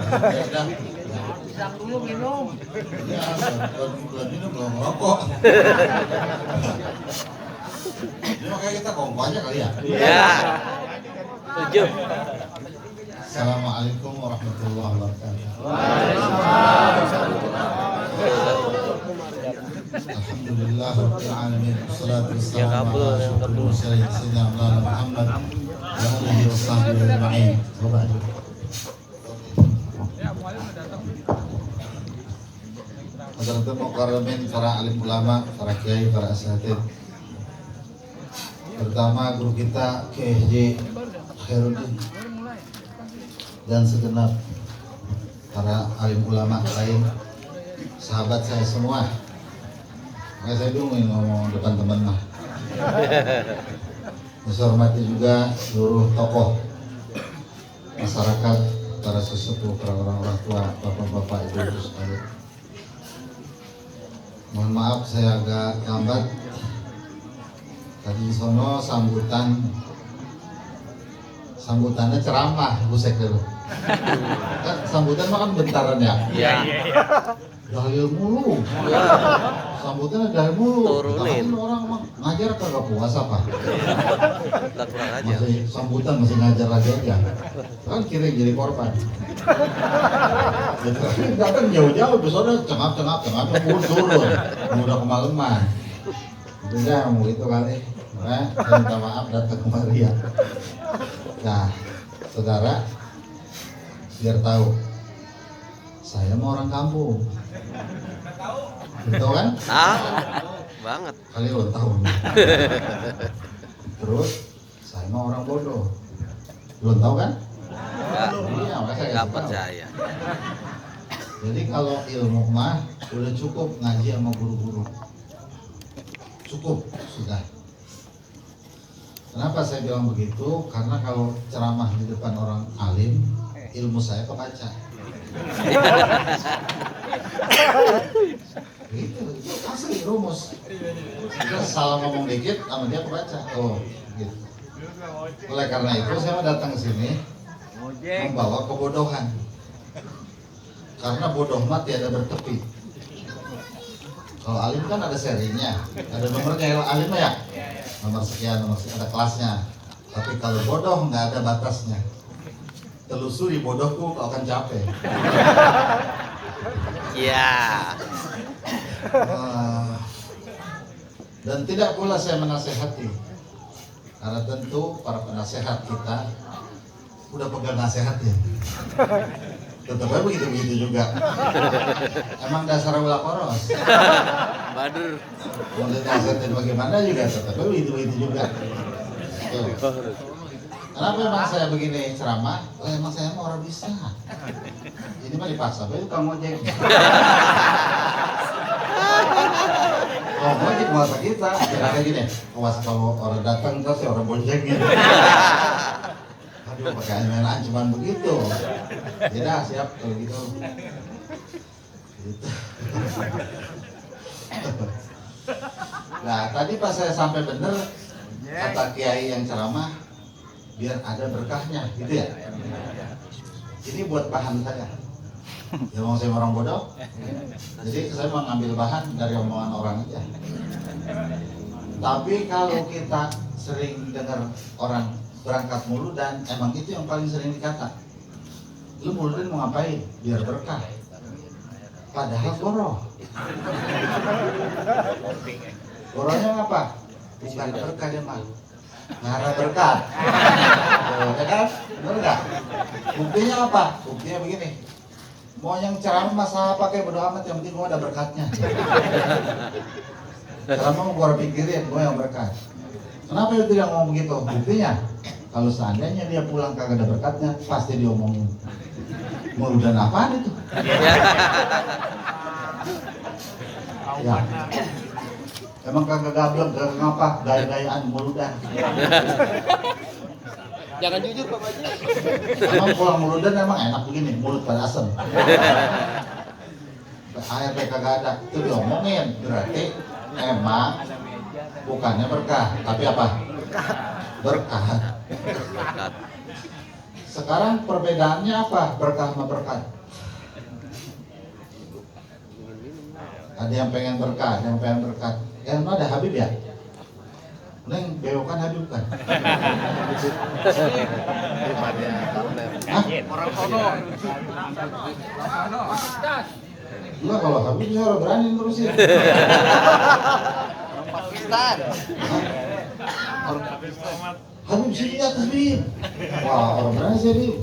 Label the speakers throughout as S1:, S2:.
S1: Udah.
S2: Pisang dulu minum.
S1: Ya, bulan ini belum merokok. Ini makanya kita kongko aja kali ya.
S3: Iya. Setuju.
S1: Assalamualaikum warahmatullahi wabarakatuh. Alhamdulillah rabbil alamin. Wassalatu wassalamu ala asyrofil mursalin sayyidina Muhammad wa alihi wa sahbihi ajma'in. Wa ba'du. Hadratul mukarramin, para alim ulama, para kiai, para asatidz. Pertama guru kita KSJ Khairuddin dan segenap para alim ulama lain, sahabat saya semua. Saya bingung ngomong depan teman mah. Saya hormati juga seluruh tokoh masyarakat, para sesepuh, para orang tua, bapak-bapak, ibu-ibu sekalian. Mohon maaf saya agak lambat. Tadi sono sambutannya ceramah, busek dulu. Kan sambutan mah kan bentaran ya.
S3: Iya.
S1: Dalil mulu. Sambutannya dalil mulu.
S3: Turunin.
S1: Tapi orang mah ngajar kagak puasa Pak.
S3: Kita kurang aja.
S1: Masih sambutan masih ngajar lagi aja. Kan kira jadi korban. Jadi datang jauh-jauh besoknya cengap turun. Udah kemalaman. Udah mau itu kali. Saya minta maaf datang kemari ya. Nah, saudara, biar tahu, saya mau orang kampung. Betul kan?
S3: Banget.
S1: Kali ulang tahun. Terus, saya mau orang bodoh. Belum tahu kan? Iya, makanya saya
S3: Nggak
S1: kasih tahu.
S3: percaya.
S1: Jadi kalau ilmu mah udah cukup ngaji sama guru-guru. Cukup, sudah. Kenapa saya bilang begitu? Karena kalau ceramah di depan orang alim, ilmu saya kebaca. Gitu, itu asli rumus. Kita salah ngomong dikit, sama dia kebaca. Oh, gitu. Oleh karena itu saya datang ke sini membawa kebodohan. Karena bodoh mah tiada bertepi. Kalau alim kan ada serinya, ada nomornya. Alim ya, nomor sekian, ada kelasnya. Tapi kalau bodoh nggak ada batasnya. Telusuri bodohku, kau akan capek.
S3: Iya.
S1: Dan tidak pula saya menasehati, karena tentu para penasehat kita udah pegang nasihatnya. Tetapnya begitu juga. Emang dasar ulah poros.
S3: Badur.
S1: Mau dinasihatin bagaimana juga tetapnya begitu juga. Tuh. Kenapa emang saya begini ceramah? Oh, emang saya mau orang bisa. Ini mah dipaksa, itu kamu ojek. Oh, ojek masa kita. Kayak gini, awas kalau orang datang terus ya orang bonceng gitu. Aduh, pakai mainan cuman begitu. Ya siap kalau gitu. Gitu. Nah, tadi pas saya sampai bener kata kiai yang ceramah, biar ada berkahnya, gitu ya. Ini buat bahan saya. Ya mau saya orang bodoh, jadi saya mau ngambil bahan dari omongan orang aja. Tapi kalau kita sering dengar orang berangkat mulu dan emang itu yang paling sering dikata, lu mulutnya mau ngapain? Biar berkah. Padahal goroh. Gorohnya apa? Bukan berkah dia mah. Ngarah berkat. Ya kan? Benar nggak? Buktinya apa? Buktinya begini. Mau yang ceramah masalah pakai bodo amat, yang penting gua ada berkatnya. Ceramah mau gua pikirin, gua yang berkat. Kenapa dia tidak ngomong begitu? Buktinya, kalau seandainya dia pulang kagak ada berkatnya, pasti diomongin. Mau udah apaan itu? Ya. Emang kagak gablek, kagak ngapa, gaya-gayaan muludan.
S3: Jangan jujur Pak Haji.
S1: Emang pulang muludan emang enak begini, mulut pada asem. Air teh kagak ada, itu diomongin, berarti emang bukannya berkah, tapi apa? Berkah.
S3: Berkat.
S1: Sekarang perbedaannya apa? Berkah sama berkat. Ada yang pengen berkah, ada yang pengen berkat. Yang ada Habib ya? Neng bewokan Habib kan? Hah?
S2: Orang sono.
S1: Enggak, kalau Habib saya orang berani terusin.
S2: Pakistan.
S1: Habib sini di atas Bib. Wah, orang berani sih Bib.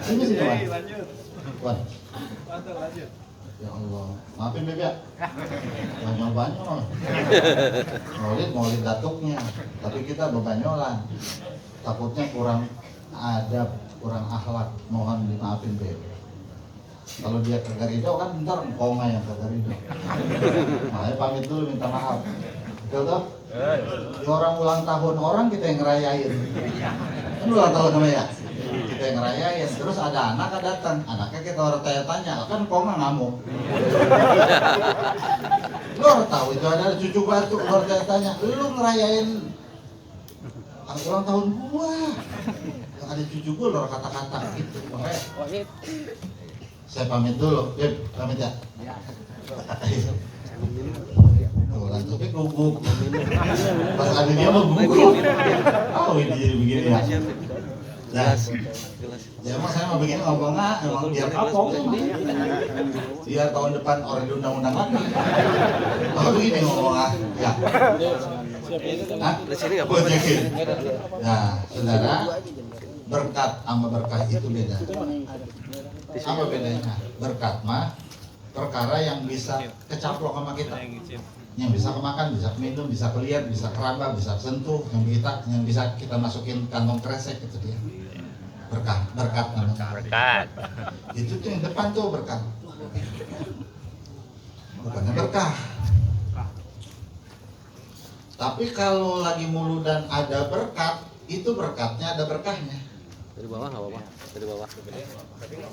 S1: Sini sih Tuan. Tuan. Ya Allah, maafin Bib ya. Banyak-banyak. Maulid datuknya. Tapi kita bebanyolan. Takutnya kurang adab, kurang akhlak. Mohon dimaafin Bib. Kalau dia ke Garido kan ntar koma yang ke Garido. Makanya pamit dulu minta maaf. Betul toh? Di orang ulang tahun orang kita yang ngerayain. Kan ulang tahun namanya ya? Kita yang ngerayain. Terus ada anak datang, anaknya kita orang tanya-tanya, kan koma ngamuk. Lu harus tahu itu ada cucu batu, lu harus tanya-tanya, lu ngerayain ulang tahun gua. Yang ada cucu gua lu kata-kata gitu. Makanya saya pamit dulu, Beb, pamit ya. Tuh, lanjutnya gugup. Pas ada dia mau gugup. Oh, ini jadi begini ya. Nah, ya emang saya mau begini ngomongnya emang biar kapok. Biar tahun depan orang diundang-undang lagi. Oh, begini ngomongnya. Ya. Hah? Buat yakin. Nah, saudara, berkat sama berkah itu beda. Apa bedanya? Berkat mah perkara yang bisa kecaplok sama kita, yang bisa kemakan, bisa minum, bisa kelihat, bisa keraba, bisa sentuh, yang bisa kita masukin kantong kresek itu dia. Berkat namanya.
S3: Berkat.
S1: Itu tuh yang depan tuh berkat. Bukannya berkah. Tapi kalau lagi mulu dan ada berkat, itu berkatnya ada berkahnya.
S3: Dari bawah nggak apa-apa. Dari bawah.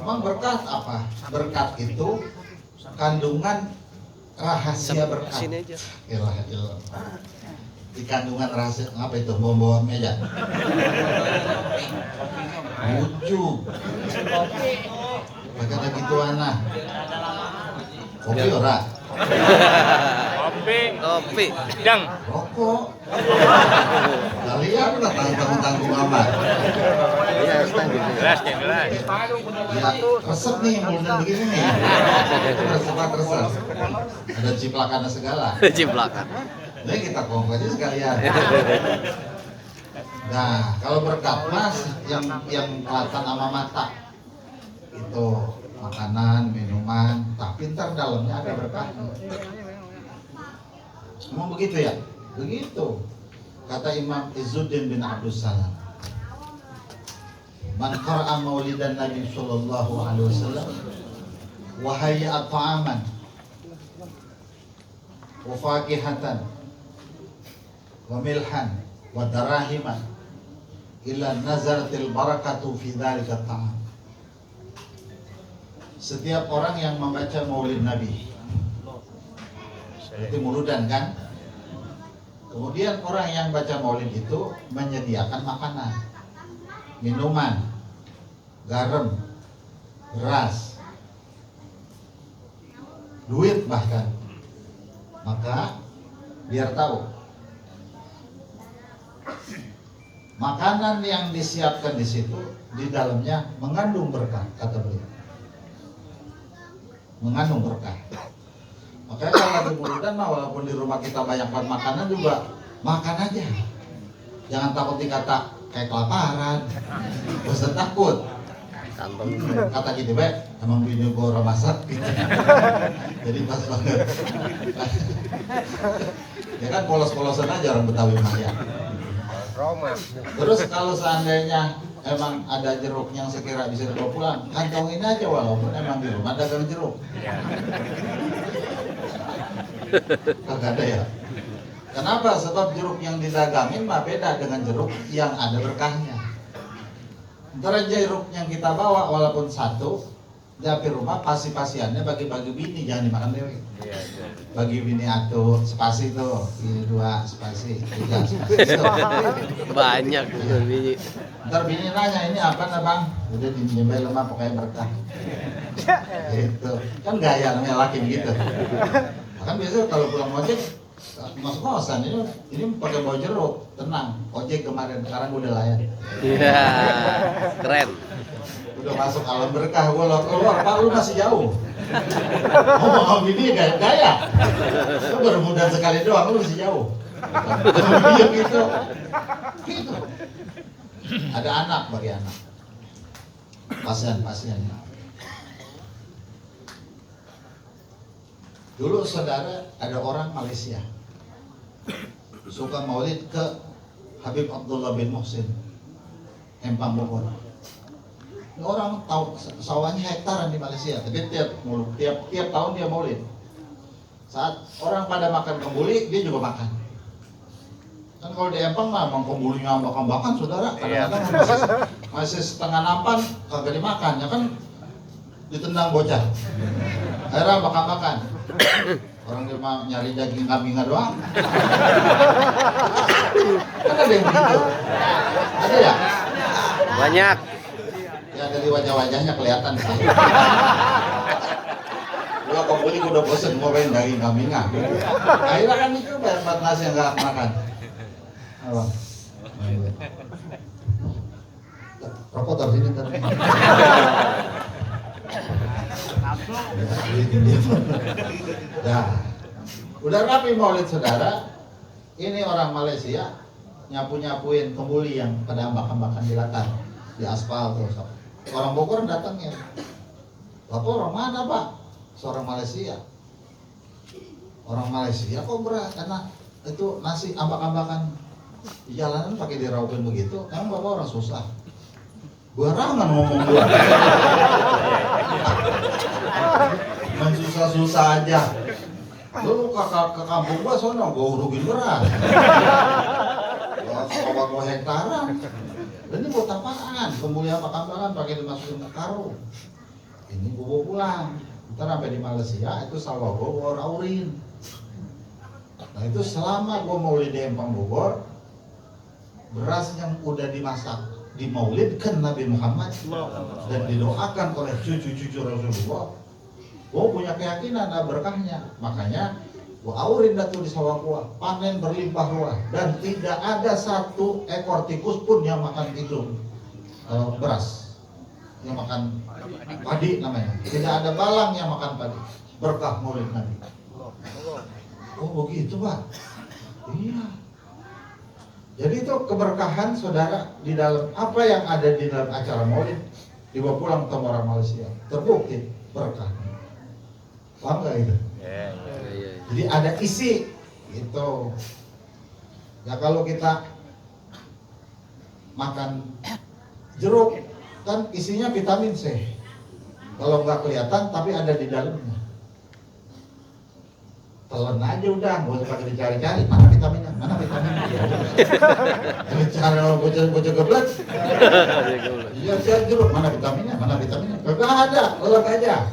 S1: Emang berkat apa? Berkat itu kandungan rahasia berkat.
S3: Sini aja.
S1: Ilah. Di kandungan rahasia apa itu? Bawa meja. Lucu. Pakai ada gituan lah. Kopi ora?
S3: Kopi.
S2: Dang.
S1: Rokok. Kalian udah tanggung amat.
S3: Iya, standing.
S2: Gelas.
S1: Ya, resep nih, mulai begini nih. Resep. Ada ciplakannya segala.
S3: Ciplakan.
S1: Jadi kita kongko aja sekalian. Nah, kalau berkat mas yang kelihatan sama mata itu makanan, minuman, tapi ntar dalamnya ada berkahnya. Emang begitu ya? Begitu. Kata Imam Izzuddin bin Abdus Salam. Man qara'a maulidan Nabi sallallahu alaihi wasallam wa hayya'a ta'aman wa faqihatan wa milhan wa darahiman illa nazaratil barakatu fi dzalika ta'am. Setiap orang yang membaca maulid Nabi, berarti muludan kan? Kemudian orang yang baca maulid itu menyediakan makanan, minuman, garam, beras, duit bahkan. Maka biar tahu makanan yang disiapkan di situ di dalamnya mengandung berkah, kata beliau. Mengandung berkah. Makanya kalau lagi muludan mah walaupun di rumah kita banyak banget makanan juga makan aja. Jangan takut dikata kayak kelaparan. Gak usah takut.
S3: Kantong.
S1: Kata gitu emang bini gue orang masak gitu. Jadi pas banget. Ya kan polos-polosan aja orang Betawi mah ya. Terus kalau seandainya emang ada jeruk yang sekira bisa dibawa pulang, kantongin aja walaupun emang di rumah dagang jeruk. Kagak ada ya. Kenapa? Sebab jeruk yang didagangin mah beda dengan jeruk yang ada berkahnya. Ntar jeruk yang kita bawa walaupun satu, di api rumah pasi-pasiannya bagi-bagi bini, jangan dimakan dewe. Bagi bini atuh spasi tuh, ini 2 spasi, 3 spasi.
S3: Banyak tuh biji.
S1: Ntar bini nanya ini apa nih bang? Udah dinyembel lemah pokoknya berkah. Gitu. Kan gaya namanya laki begitu. Kan biasanya kalau pulang ojek masuk kosan ini pakai baju jeruk, tenang. Ojek kemarin, sekarang udah layan.
S3: Iya, keren.
S1: Udah masuk alam berkah, gua keluar, Pak lu masih jauh. Ngomong sama bini gaya. Lu baru muda sekali doang, lu masih jauh. Dia gitu. Gitu. Ada anak bagi anak. Pasien. Dulu saudara ada orang Malaysia suka maulid ke Habib Abdullah bin Muhsin Empang Bogor. Ini orang tahu sawahnya hektaran di Malaysia, tapi tiap tahun dia maulid. Saat orang pada makan kembuli, dia juga makan. Kan kalau di Empang mah kembulinya makan saudara, kadang-kadang masih setengah nampan kagak dimakan, ya kan ditendang bocah. Akhirnya makan. Orang dia mah nyari daging kambingnya doang. Kan ada yang begitu. Ada ya?
S3: Banyak.
S1: Ya dari wajah-wajahnya kelihatan sih. Gua kembali udah bosen mau main daging kambingnya. Akhirnya kan itu banyak banget nasi yang gak makan. Apa? Rokok taruh sini ntar. Nah, udah rapi maulid saudara. Ini orang Malaysia nyapu-nyapuin kembuli yang pada ambak-ambakan di latar, di aspal tuh. Orang Bogor datangnya. Bapak orang mana Pak? Seorang Malaysia. Orang Malaysia kok berat karena itu nasi ambak-ambakan di jalanan pakai diraukin begitu. Emang Bapak orang susah? Gua rangan ngomong gua. Susah-susah aja. Lu ke kampung gua sono gua urugin beras. Gua hektaran. Ini buat apaan? Kemuliaan makan pakai dimasukin ke karung. Ini gua bawa pulang. Ntar sampai di Malaysia itu sawah gua aurin. Nah itu selama gua maulid di Empang Bogor, beras yang udah dimasak dimaulidkan Nabi Muhammad dan didoakan oleh cucu-cucu Rasulullah. Gua punya keyakinan ada berkahnya, makanya gua aurin datu di sawah gua, panen berlimpah ruah dan tidak ada satu ekor tikus pun yang makan itu beras, yang makan padi namanya. Tidak ada balang yang makan padi. Berkah maulid Nabi. Oh begitu Pak? Iya. Jadi itu keberkahan saudara di dalam apa yang ada di dalam acara maulid dibawa pulang ke orang Malaysia. Terbukti berkah. Paham nggak itu? Jadi ada isi itu. Ya kalau kita makan jeruk kan isinya vitamin C. Kalau nggak kelihatan tapi ada di dalamnya. Telan aja udah, nggak usah pakai dicari-cari mana vitaminnya. Cari orang bocah geblek. Iya cari jeruk mana vitaminnya. Gak ada, telan aja.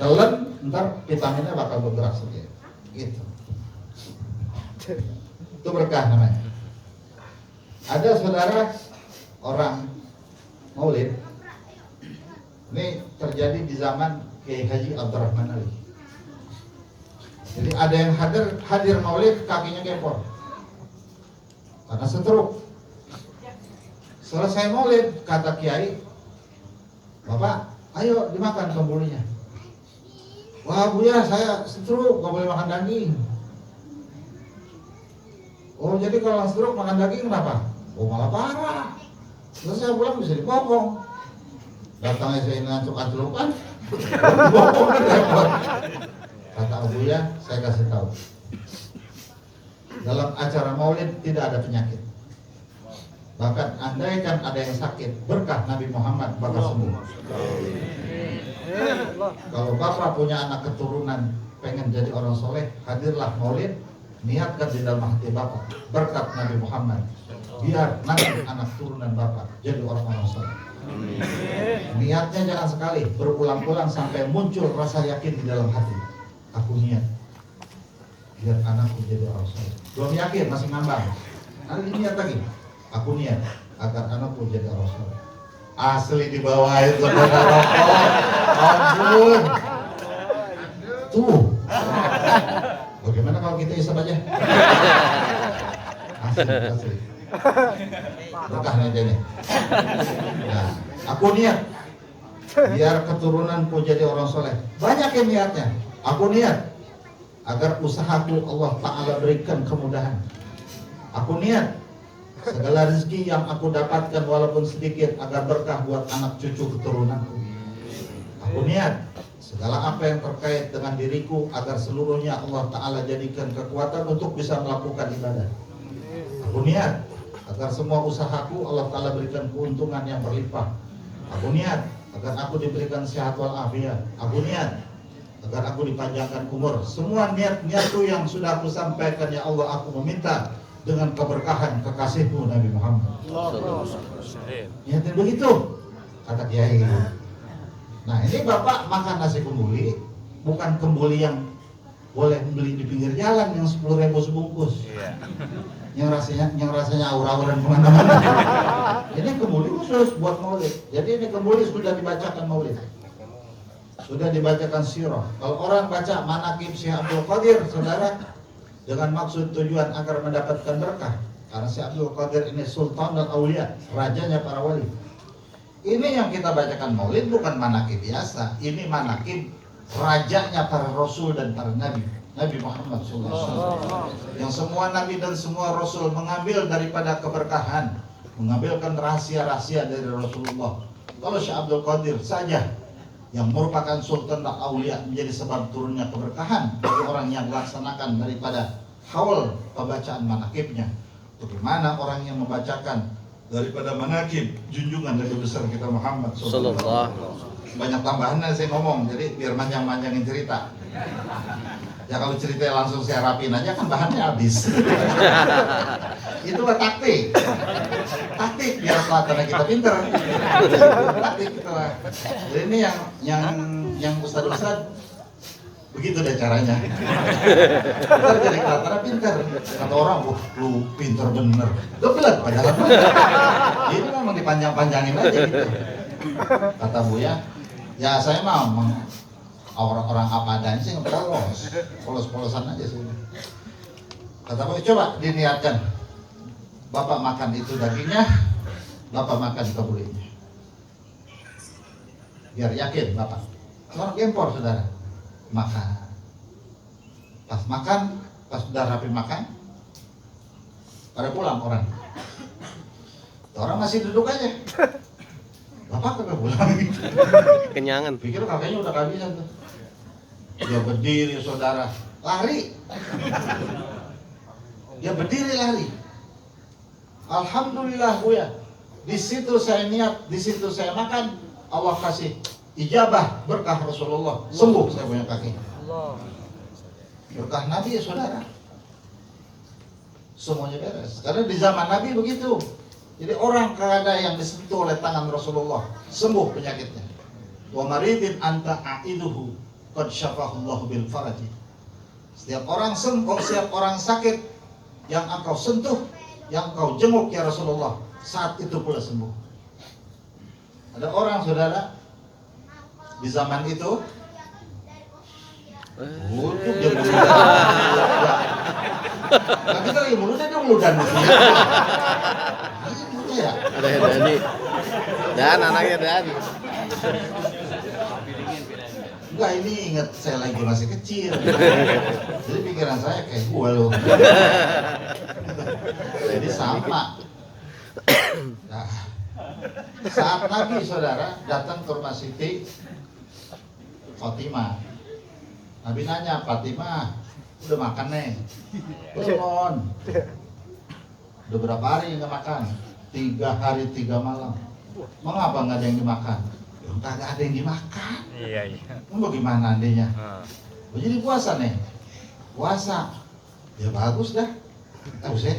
S1: Telan, ntar vitaminnya bakal bergerak sendiri. Gitu. Itu berkah namanya. Ada saudara orang maulid. Ini terjadi di zaman Kiai Haji Abdurrahman Ali. Jadi ada yang hadir maulid kakinya gempor karena stroke. Selesai maulid kata Kiai, Bapak ayo dimakan kembalinya. Wah Buya saya stroke gak boleh makan daging. Oh jadi kalau stroke makan daging kenapa? Oh malah parah. Terus saya pulang bisa dipotong. Datangnya saya ini ancur-ancurukan. Dipotong repot. Kata Buya, saya kasih tahu. Dalam acara maulid tidak ada penyakit. Bahkan andaikan ada yang sakit, berkah Nabi Muhammad bakal sembuh. Kalau Bapak punya anak keturunan pengen jadi orang soleh, hadirlah maulid, niatkan di dalam hati Bapak berkat Nabi Muhammad. Biar nanti anak turunan Bapak jadi orang-orang soleh. Niatnya jangan sekali, berulang-ulang sampai muncul rasa yakin di dalam hati. Aku niat biar anakku jadi orang soleh. Belum yakin, masih ngambang. Nanti niat lagi. Aku niat agar anakku jadi orang soleh. Asli di bawah itu saudara rokok. Ampun. Tuh. Bagaimana kalau kita isap aja? Asli. Berkah aja nih. Nah, aku niat biar keturunanku jadi orang soleh. Banyak yang niatnya. Aku niat agar usahaku Allah Ta'ala berikan kemudahan. Aku niat segala rezeki yang aku dapatkan walaupun sedikit agar berkah buat anak cucu keturunanku. Aku niat segala apa yang terkait dengan diriku agar seluruhnya Allah Ta'ala jadikan kekuatan untuk bisa melakukan ibadah. Aku niat agar semua usahaku Allah Ta'ala berikan keuntungan yang berlimpah. Aku niat agar aku diberikan sehat walafiat. Aku niat agar aku dipanjangkan umur. Semua niat-niatku yang sudah aku sampaikan, ya Allah, aku meminta dengan keberkahan kekasihmu Nabi Muhammad. Niatin begitu, kata Kiai. Nah, ini Bapak makan nasi kembuli, bukan kembuli yang boleh beli di pinggir jalan yang 10.000 sebungkus. Yang rasanya aura-aura dan kemana-mana. Ini kembuli khusus buat maulid. Jadi ini kembuli sudah dibacakan maulid, sudah dibacakan sirah. Kalau orang baca manaqib Syekh Abdul Qadir, saudara, dengan maksud tujuan agar mendapatkan berkah. Karena Syekh Abdul Qadir ini sultan dan aulia, rajanya para wali. Ini yang kita bacakan maulid bukan manaqib biasa. Ini manaqib rajanya para rasul dan para nabi. Nabi Muhammad SAW, yang semua nabi dan semua rasul mengambil daripada keberkahan, mengambilkan rahasia-rahasia dari Rasulullah. Kalau Syekh Abdul Qadir saja yang merupakan sultan dan aulia menjadi sebab turunnya keberkahan bagi orang yang melaksanakan daripada haul pembacaan manaqibnya, bagaimana orang yang membacakan daripada manaqib junjungan Nabi besar kita Muhammad SAW. Banyak tambahannya saya ngomong, jadi biar manjang-manjangin cerita. Ya kalau ceritanya langsung saya rapin aja kan bahannya habis. Itulah taktik. Taktik biar pelatannya kita pinter. Taktik itulah. Jadi ini yang ustad-ustad begitu deh caranya. Ntar jadi kelatannya pinter. Kata orang, wah lu pinter bener. Geblek padahal. Ini memang dipanjang-panjangin aja gitu. Kata Buya, ya saya mau orang-orang apa adanya sih polos-polosan aja sih. Kata Bapak, coba diniatkan, Bapak makan itu dagingnya, Bapak makan kebulinya, biar yakin Bapak. Orang gempor saudara, makan. Pas sudah rapi makan, pada pulang orang. Orang masih duduk aja. Bapak kagak pulang.
S3: Kenyangan.
S1: Pikir kakeknya udah kehabisan tuh. Dia berdiri saudara, lari. Dia berdiri lari. Alhamdulillah Buya. Di situ saya niat, di situ saya makan, Allah kasih ijabah berkah Rasulullah. Sembuh saya punya kaki. Berkah Nabi ya saudara. Semuanya beres. Karena di zaman Nabi begitu. Jadi orang kada yang disentuh oleh tangan Rasulullah sembuh penyakitnya. Wa maridin anta aiduhu qad syafahullahu bil faraji. Setiap orang sembuh, setiap orang sakit yang engkau sentuh, yang engkau jenguk ya Rasulullah, saat itu pula sembuh. Ada orang saudara di zaman itu butuh dia meludah. Nah, kita lagi meludah dia meludah ya.
S3: Ada Dani. Dan anaknya Dan.
S1: Enggak, ini ingat saya lagi masih kecil. Jadi pikiran saya kayak gua loh. Jadi sama. Nah, saat Nabi saudara datang ke rumah Siti Fatimah, Nabi nanya, Fatimah, udah makan neng? Belum. Udah berapa hari nggak makan? 3 hari 3 malam. Mengapa nggak ada yang dimakan? Kagak ada yang dimakan. Iya. Bagaimana andainya? Jadi puasa nih. Puasa. Ya bagus dah. Tahu sih.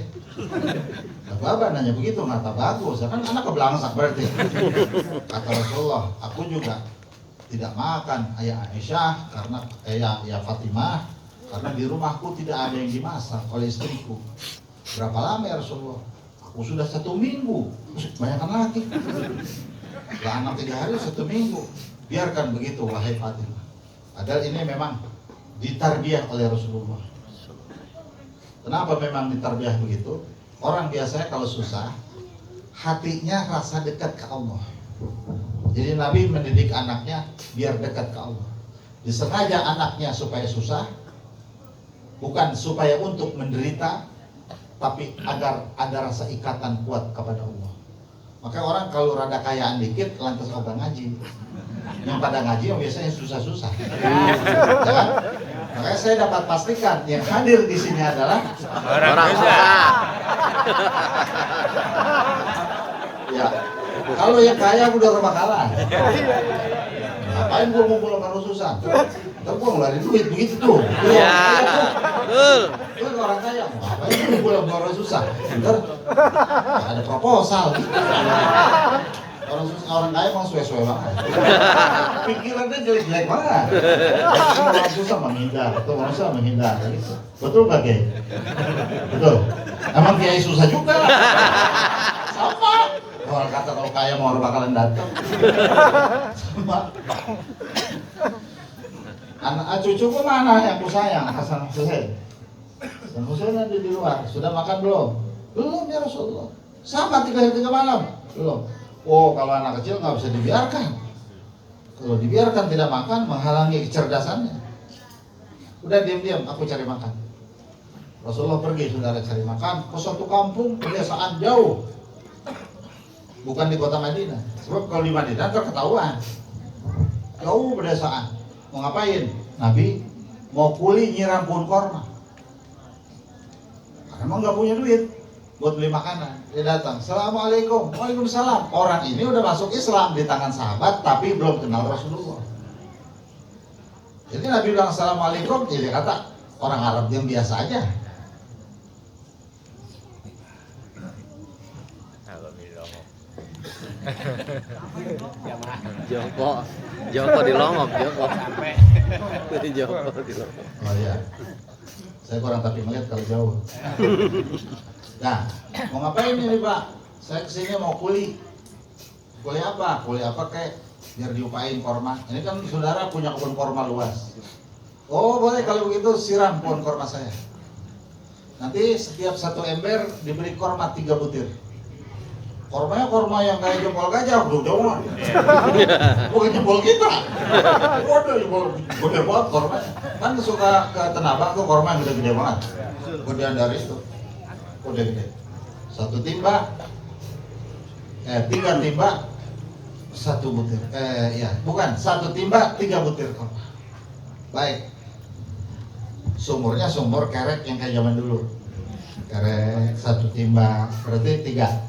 S1: Bapak nanya begitu, ngata bagus. Kan anak kebelangsak berarti. Kata Rasulullah, aku juga tidak makan ayah Aisyah karena ya Fatimah, karena di rumahku tidak ada yang dimasak oleh istriku. Berapa lama ya Rasulullah? Aku sudah 1 minggu. Banyakkan lagi. Lah anak 3 hari 1 minggu. Biarkan begitu wahai Fatimah. Padahal ini memang ditarbiyah oleh Rasulullah. Kenapa memang ditarbiyah begitu? Orang biasanya kalau susah, hatinya rasa dekat ke Allah. Jadi Nabi mendidik anaknya biar dekat ke Allah. Disengaja anaknya supaya susah, bukan supaya untuk menderita, tapi agar ada rasa ikatan kuat kepada Allah. Maka orang kalau rada kayaan dikit lantas ogah ngaji. Yang pada ngaji yang biasanya susah-susah. Ya? Makanya saya dapat pastikan yang hadir di sini adalah
S3: Orang susah.
S1: ya. Kalau yang kaya udah kebakaran. Ngapain gua ngumpul sama orang susah? Ntar gua ngeluarin duit begitu tuh.
S3: Ya, betul.
S1: Itu orang kaya, ngapain gua ngumpul sama orang susah? Ntar ada proposal. Orang kaya emang suwe-suwe banget. Pikirannya jelek-jelek banget. Orang susah menghindar, atau orang susah menghindar. Gitu. Betul nggak, Kiai? Betul. Emang Kiai susah juga. Sama. Orang kata kalau kaya mau orang bakalan datang. Sama. Anak cucuku mana yang ku sayang? Hasan Hussein. Hasan Hussein ada di luar. Sudah makan belum? Belum ya Rasulullah. Sama 3 hari 3 malam. Belum. Oh, kalau anak kecil nggak bisa dibiarkan. Kalau dibiarkan tidak makan menghalangi kecerdasannya. Udah diam-diam, aku cari makan. Rasulullah pergi saudara cari makan ke suatu kampung pedesaan jauh. Bukan di kota Madinah. Sebab kalau di Madinah terketahuan. Jauh pedesaan. Mau ngapain? Nabi mau kuli nyiram pohon korma. Karena emang nggak punya duit buat beli makanan. Dia datang, Assalamualaikum, Waalaikumsalam. Orang ini udah masuk Islam di tangan sahabat, tapi belum kenal Rasulullah. Jadi Nabi bilang Assalamualaikum, dia kata orang Arab yang biasa aja.
S3: Joko di Longok, Joko di Longok.
S1: Oh iya, saya kurang tapi melihat kalau jauh. Nah, mau ngapain ini Pak? Saya kesini mau kuli. Kuli apa? Kuli apa kayak biar diupain korma. Ini kan saudara punya kebun korma luas. Oh boleh kalau begitu siram pohon korma saya. Nanti setiap 1 ember diberi korma 3 butir. Kormanya korma yang kayak jempol gajah, udah jauh. Bukan jempol kita. Waduh, jempol gede banget kormanya. Kan suka ke Tanah tuh korma yang gede-gede banget. Gedean dari itu. Udah gede. 1 timba, 3 timba, 1 butir. Ya, bukan 1 timba, 3 butir korma. Baik. Sumurnya sumur kerek yang kayak zaman dulu. Kerek 1 timba, berarti 3.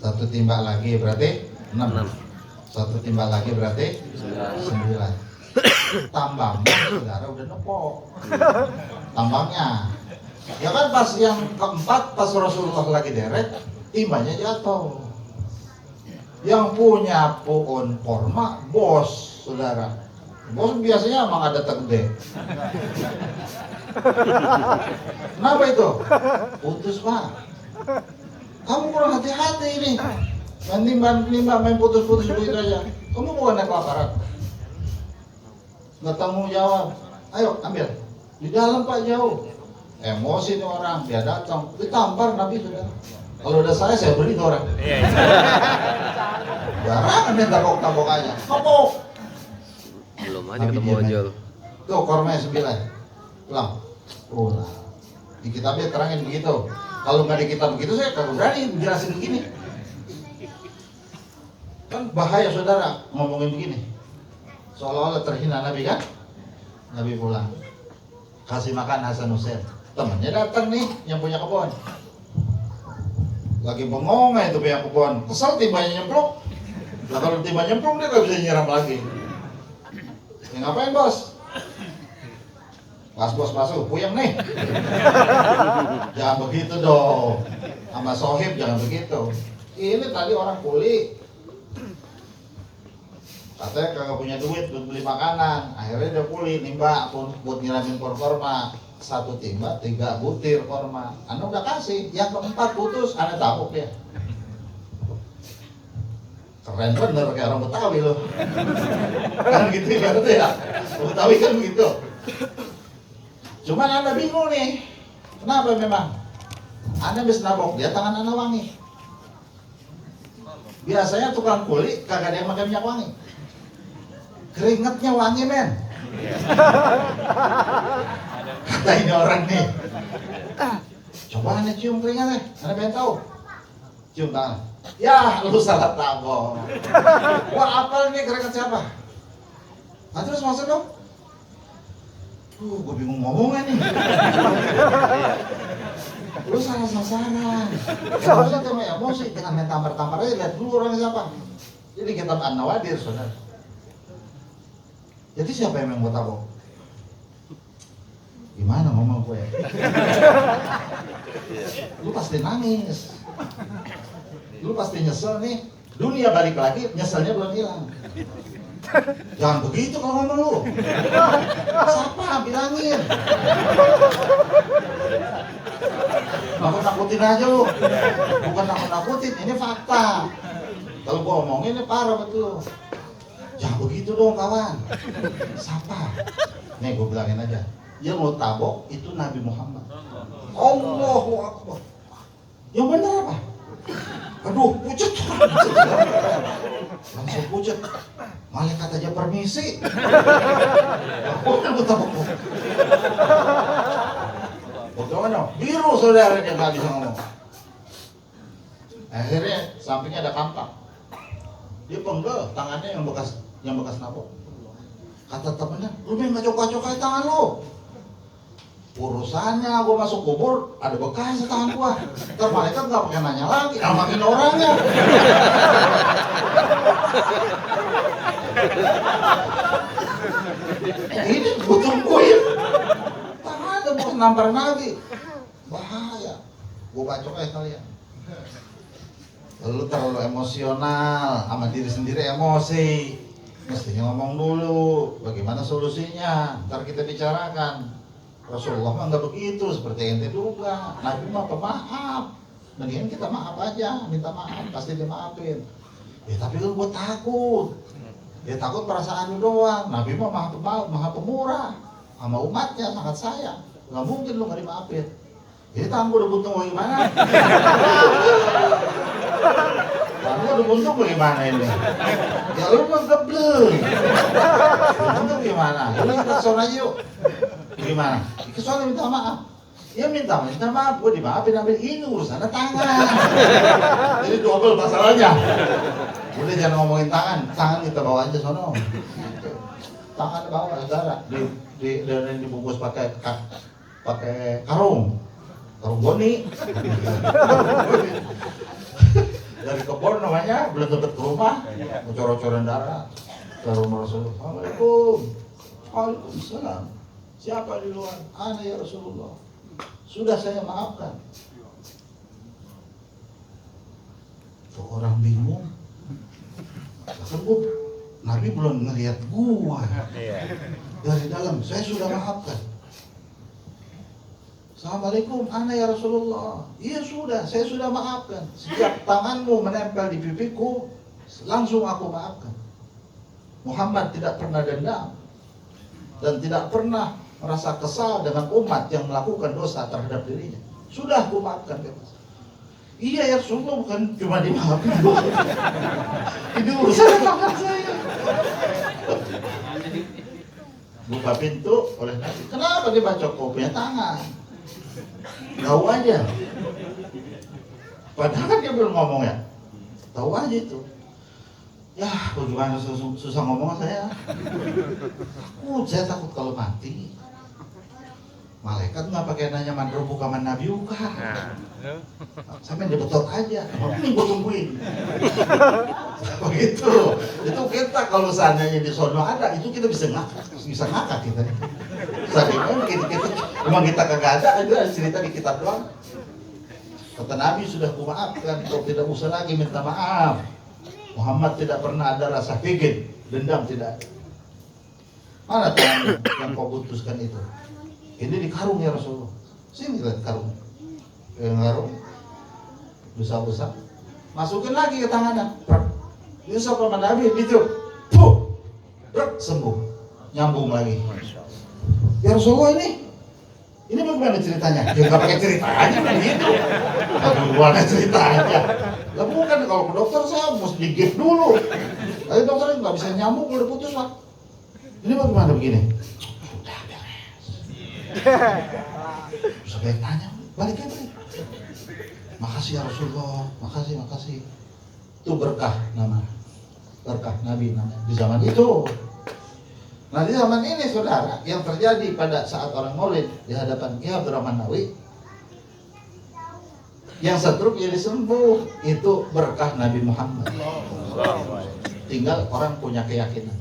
S1: 1 timba lagi berarti 6. 1 timba lagi berarti 9. Tambangnya saudara udah nepok. Tambangnya. Ya kan pas yang keempat pas Rasulullah lagi deret, timbanya jatuh. Yang punya pohon korma bos, saudara. Bos biasanya emang ada tegde. Kenapa itu? Putus Pak. Kamu kurang hati-hati ini. Nimba main putus-putus begitu aja. Kamu bukan naik kelaparan. Nggak tanggung jawab. Ayo ambil. Di dalam Pak jauh. Emosi nih orang, dia datang, ditampar Nabi sudah. Kalau udah saya beri ke orang. Barangan dia tabok aja. Kapok.
S3: Belum aja ketemu ojol.
S1: Tuh kormanya 9. Pulang. Di kitabnya terangin begitu. Kalau nggak di kitab begitu saya kagak berani jelasin begini. Kan bahaya saudara ngomongin begini. Seolah-olah terhina Nabi kan? Nabi pulang. Kasih makan Hasan Hussein. Temannya datang nih yang punya kebun. Lagi bengong itu punya kebun. Kesel timbanya nyemplung. Nah kalau timba nyemplung dia nggak bisa nyiram lagi. Ya ngapain bos? Pas bos masuk, puyeng nih. Jangan begitu dong. Sama sohib jangan begitu. Ini tadi orang kuli. Katanya kagak punya duit buat beli makanan. Akhirnya dia kuli, nimba buat nyiramin pohon korma. 1 timba, 3 butir korma. Anda udah kasih, yang keempat putus, Anda tabuk dia. Keren bener kayak orang Betawi loh. Kan gitu ya, Betawi kan begitu. Cuman Anda bingung nih, Kenapa memang? Anda bisa nabok dia tangan Anda wangi. Biasanya tukang kuli kagak ada yang pakai minyak wangi. Keringatnya wangi men. Kata ini orang nih. Coba Anda cium keringatnya, Anda pengen tahu. Cium tangan. Ya, lu salah tabok. Wah, apa ini keringat siapa? Nah, terus maksud dong? Gue bingung ngomongnya nih. Lu salah sasaran. Emosi sama emosi, jangan main tampar-tampar aja, lihat dulu orangnya siapa. Jadi kitab An-Nawadir, saudara. Jadi siapa yang mau tabok? Gimana ngomong gue? Lu pasti nangis. Lu pasti nyesel nih. Dunia balik lagi, nyeselnya belum hilang. Jangan begitu kalau ngomong lu. Siapa bilangin? Nakut-nakutin aja lu. Bukan nakut-nakutin, ini fakta. Kalau gua omongin ini parah betul. Jangan begitu dong kawan. Siapa? Nih gua bilangin aja. Yang mau tabok itu Nabi Muhammad. Allahu Akbar. Yang benar apa? Aduh, pucet. Langsung pucet. Malaikat aja permisi. Aku tabok. Bagaimana? Biru saudara dia nggak bisa ngomong. Akhirnya sampingnya ada kampak. Dia penggel tangannya yang bekas nabok. Kata temennya, lu main ngacok-ngacok tangan lu. Urusannya gua masuk kubur ada bekas tangan gua. Ntar malaikat nggak pakai nanya lagi, makin orangnya. Ini gua tungguin. Tangan ada bekas nampar lagi. Bahaya. Gua bacok aja kalian. Lu terlalu emosional, sama diri sendiri emosi. Mestinya ngomong dulu, bagaimana solusinya, ntar kita bicarakan. Rasulullah mah nggak begitu, seperti ente juga. Nabi mah pemaaf. Mendingan kita maaf aja, minta maaf, pasti dimaafin. Ya tapi lu gue takut. Ya takut perasaan lu doang. Nabi mah maha pemurah, sama umatnya sangat sayang. Nggak mungkin lu nggak dimaafin. Jadi tangan gue udah buntung bagaimana? Tangan gue udah buntung bagaimana ini? Ya lu mah geblek. Buntung gimana? Lu kita kesana aja yuk. Gimana? Kecuali minta maaf. Ya minta maaf, gue dimaafin, ambil ini urusannya tangan. Jadi double masalahnya. Udah jangan ngomongin tangan kita bawa aja sono. Tangan bawa saudara, dibungkus pakai karung goni. Dari kebun namanya, belum deket ke rumah, cor-coran darah. Ke rumah Rasulullah. Assalamualaikum. Waalaikumsalam. Siapa di luar? Ana ya Rasulullah. Sudah saya maafkan. Tuh orang bingung. Bahkan Nabi belum ngelihat gua. Dari dalam, saya sudah maafkan. Assalamualaikum, ana ya Rasulullah. Iya sudah, saya sudah maafkan. Setiap tanganmu menempel di pipiku, langsung aku maafkan. Muhammad tidak pernah dendam dan tidak pernah merasa kesal dengan umat yang melakukan dosa terhadap dirinya. Sudah aku maafkan bebas. Iya ya Rasulullah, bukan cuma dimaafkan. Ini urusan tangan saya. Buka pintu oleh Nabi. Kenapa dibacok? Kau punya tangan. Tahu aja. Padahal kan dia belum ngomong ya. Tahu aja itu. Ya, bagaimana susah ngomong saya. Saya takut kalau mati. Malaikat nggak pakai nanya mandro buka man nabi buka. Sampai dia betot aja. Ini gue tungguin. Begitu. Itu kita kalau seandainya di sono ada, itu kita bisa ngakak kita. Seandainya kita memang kita kagak ada, itu ada cerita di kitab doang. Kata Nabi sudah kumaafkan, kau tidak usah lagi minta maaf. Muhammad tidak pernah ada rasa fikir, dendam tidak ada. Mana tangan yang kau putuskan itu? Ini di karung ya Rasulullah. Sini lihat karung. Karung besar-besar. Masukin lagi ke tangannya. Itu sama Nabi gitu. Sembuh. Nyambung lagi. Ya Rasulullah ini Ini bagaimana ceritanya? Ya nggak pakai ceritanya kan gitu. Gimana ceritanya? Lah bukan, kalau ke dokter saya mesti di-give dulu. Tapi dokternya nggak bisa nyambung, udah putus lah. Ini bagaimana begini? Sudah beres. Bisa baik tanya, balik lagi. Makasih ya Rasulullah, makasih. Itu berkah nama. Berkah Nabi namanya di zaman itu. Nah di zaman ini saudara, yang terjadi pada saat orang maulid di hadapan Kiai Abdurrahman Nawawi, yang stroke jadi sembuh, itu berkah Nabi Muhammad. Tinggal orang punya keyakinan.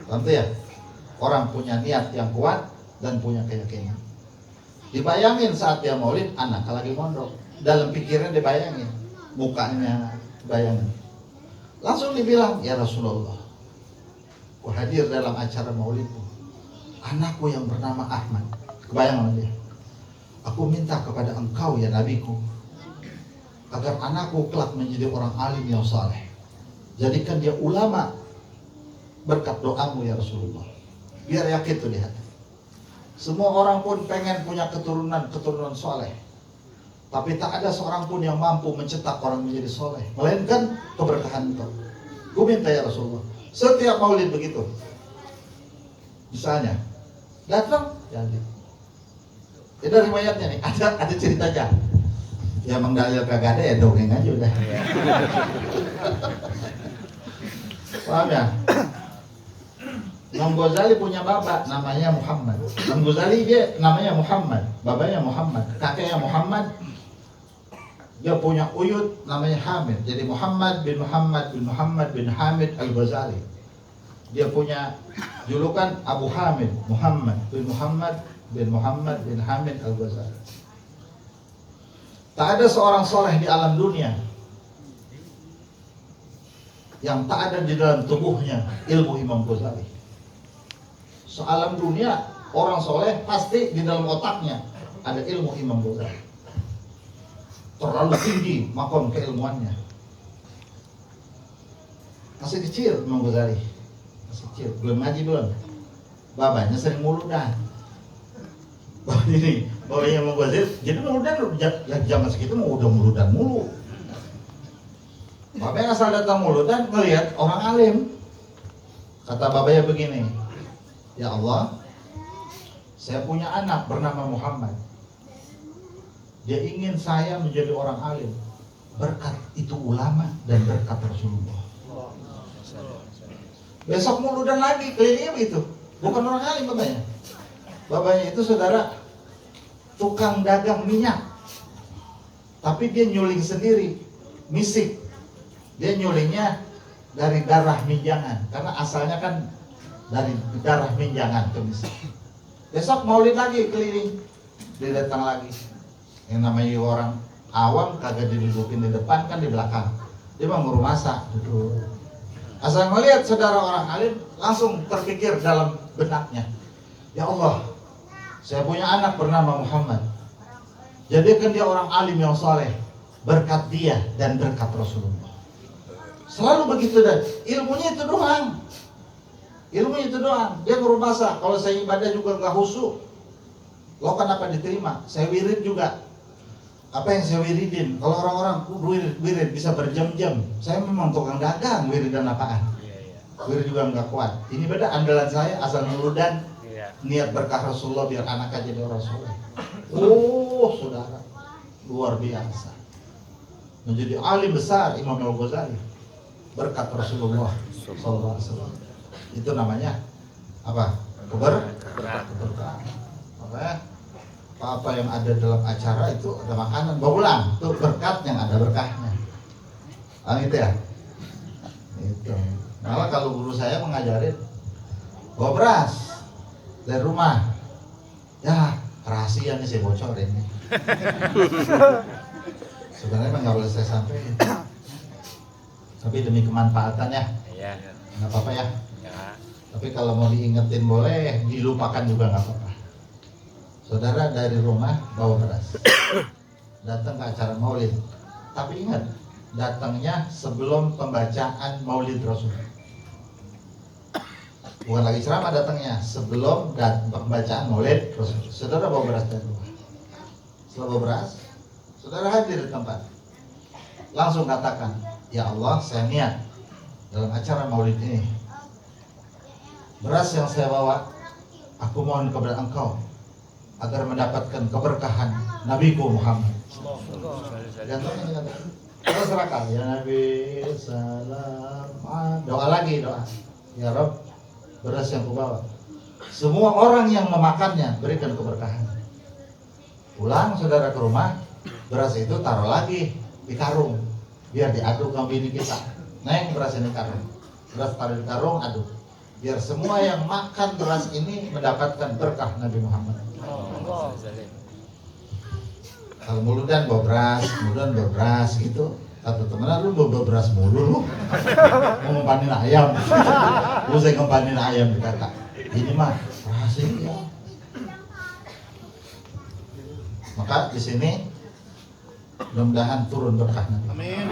S1: Tentu ya, orang punya niat yang kuat dan punya keyakinan. Dibayangin saat dia maulid, anak lagi mondok, dalam pikiran dibayangin, mukanya bayangin. Langsung dibilang, ya Rasulullah, aku hadir dalam acara maulidmu. Anakku yang bernama Ahmad, kebayang dia. Aku minta kepada engkau ya Nabiku, agar anakku kelak menjadi orang alim yang saleh. Jadikan dia ulama berkat doamu ya Rasulullah. Biar yakin tuh lihat. Semua orang pun pengen punya keturunan saleh. Tapi tak ada seorang pun yang mampu mencetak orang menjadi soleh, melainkan keberkahan itu. Gue minta ya Rasulullah, setiap maulid begitu. Misalnya, datang, jadi. Ini dari riwayatnya nih, ada ceritanya. Ya Mang Dalil kagak ada ya dongeng aja udah. Paham ya? Imam Ghazali punya bapak namanya Muhammad. Imam Ghazali dia namanya Muhammad, bapaknya Muhammad, kakeknya Muhammad. Dia punya uyut namanya Hamid. Jadi Muhammad bin Hamid Al-Ghazali. Dia punya julukan Abu Hamid, Muhammad bin Hamid Al-Ghazali. Tak ada seorang soleh di alam dunia yang tak ada di dalam tubuhnya ilmu Imam Ghazali. Sealam dunia orang soleh pasti di dalam otaknya ada ilmu Imam Ghazali. Terlalu tinggi makom keilmuannya. Masih kecil Imam Ghazali, masih kecil, belum ngaji belum. Babanya sering muludan. Bapaknya Imam Ghazali, jadi muludan ya zaman segitu mau udah muludan mulu. Babanya asal datang muludan ngelihat orang alim. Kata babanya begini, ya Allah, saya punya anak bernama Muhammad. Dia ingin saya menjadi orang alim. Berkat itu ulama dan berkat Rasulullah. Besok muludan lagi kelilingnya begitu. Bukan orang alim babanya. Babanya itu saudara tukang dagang minyak. Tapi dia nyuling sendiri, misik. Dia nyulingnya dari darah minjangan. Karena asalnya kan dari darah minjangan ke misik. Besok maulid lagi keliling. Dia datang lagi. Yang namanya orang awam kagak didudukin di depan, kan di belakang. Dia mau ngurus masak, duduk. Asal melihat saudara orang alim, langsung terpikir dalam benaknya, ya Allah, saya punya anak bernama Muhammad. Jadikan dia orang alim yang soleh, berkat dia dan berkat Rasulullah. Selalu begitu dan ilmunya itu doang. Ilmunya itu doang. Dia ngurus masak. Kalau saya ibadah juga nggak khusyuk. Lo kenapa diterima? Saya wirid juga. Apa yang saya wiridin? Kalau orang-orang wirid bisa berjam-jam. Saya memang tukang dagang wirid dan apaan. Wirid juga nggak kuat. Ini beda andalan saya asal muludan. Niat berkah Rasulullah biar anak aja jadi orang soleh. Oh saudara, luar biasa. Menjadi alim besar Imam Al-Ghazali berkat Rasulullah Sallallahu Alaihi Wasallam. Itu namanya apa? Keberkahan. Makanya apa yang ada dalam acara itu ada makanan baulang, itu berkat yang ada berkahnya. Gitu ya. Itu. Malah kalau guru saya mengajarin bawa beras dari rumah, ya rahasia nih saya bocorin nih. Sebenarnya emang nggak boleh saya sampaikan, tapi demi kemanfaatan ya, nggak apa-apa ya. Tapi kalau mau diingetin boleh, dilupakan juga nggak apa-apa. Saudara dari rumah bawa beras, datang ke acara maulid. Tapi ingat, datangnya sebelum pembacaan maulid Rasul. bukan lagi ceramah datangnya, sebelum pembacaan Maulid Rasul. Saudara bawa beras dari rumah. Setelah bawa beras, saudara hadir di tempat. Langsung katakan, ya Allah, saya niat dalam acara Maulid ini, beras yang saya bawa, aku mohon kepada Engkau agar mendapatkan keberkahan Nabiku Muhammad. Jantungnya terus serahkan, ya Nabi salam. Doa lagi, doa. Ya Rob, beras yang kubawa, semua orang yang memakannya berikan keberkahan. Pulang saudara ke rumah, beras itu taruh lagi di karung, biar diaduk sama bini kita. Neng, beras ini karung, beras taruh di karung, aduk, biar semua yang makan beras ini mendapatkan berkah Nabi Muhammad. Kalau muludan bawa beras gitu. Kata temenan, lu bawa beras mulu lu, mau ngempanin ayam. Lu saya ngempanin ayam, dikata ini mah rahasia. Maka di sini mudah-mudahan turun berkah. Amin.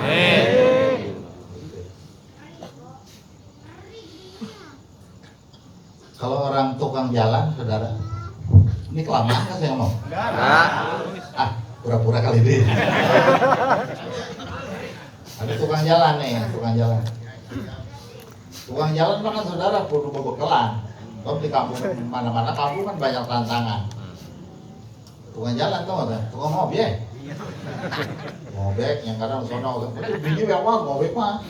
S1: Kalau orang tukang jalan, saudara, ini kelamaan kan saya ngomong? Ah, pura-pura kali ini. Ada tukang jalan nih, tukang jalan. Tukang jalan kan saudara kudu bebekelan. Kalau di kampung mana-mana kampung kan banyak tantangan. Tukang jalan tau nggak? Tukang ngobek. Ngobek yang kadang sono, bini mewah ngobek mah.